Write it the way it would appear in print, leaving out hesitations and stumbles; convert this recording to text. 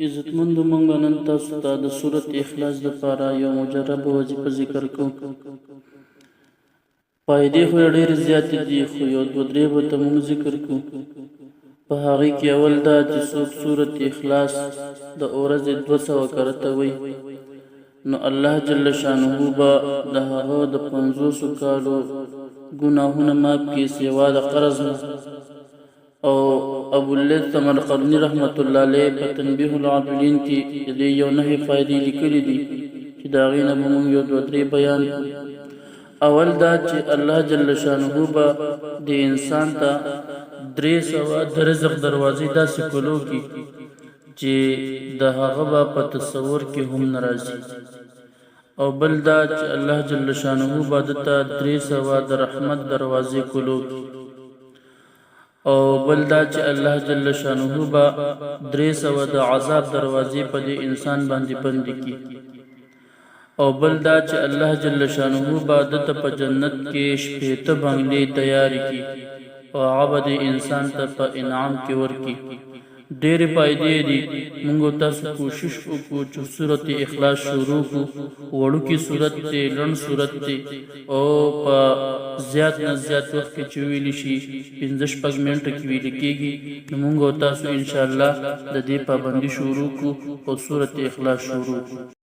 عزتمندو مونږ نن تاسو ته د سورت اخلاص لپاره یو مجرب وظیفه ذکر کوو. فایدې خو یې ډېرې زیاتې دي، خو یو دوه درې به ته مونږ ذکر کوو. په هغې کې اول دا چې څوک سورت اخلاص د ورځې 200 کرته وایي، نو الله جل شانه به د هغه د 50 کالو ګناهونه معاف کړي سوا د قرض نه. او ابو الليث سمرقندي رحمت الله علیه په تنبیه العابدین کې د یو نهي فائدې لیکلي دي چې د هغې نه به موږ یو دوه درې بیان کړو. اول دا چې الله جل شانه به د انسان ته 300 د رزق دروازې داسې کولو کې چې د هغه به په تصور کې هم نه راځي. او بل دا چې الله جل شانه به دته 300 د رحمت دروازې کولو کې. او بل دا چې الله جل شانه به 300 د عذاب دروازې په دې انسان باندې بند کړي. او بل دا چې الله جل شانه به دته په جنت کې شپېته بنگلې تیار کړي او هغه د انسان ته په انعام کې ورکړي. ډېرې فائدې دي. موږ تاسو کوشش وکړو چې سورت اخلاص شروع کړو. وړوکې سورت دی، لنډ سورت دی او په زیات نه زیات وخت کې چې ویلی شي 15-16 منټه کې ویل کېږي. نو موږ تاسو انشاءالله د دې پابندي شروع کړو او سورت اخلاص شروع کړو.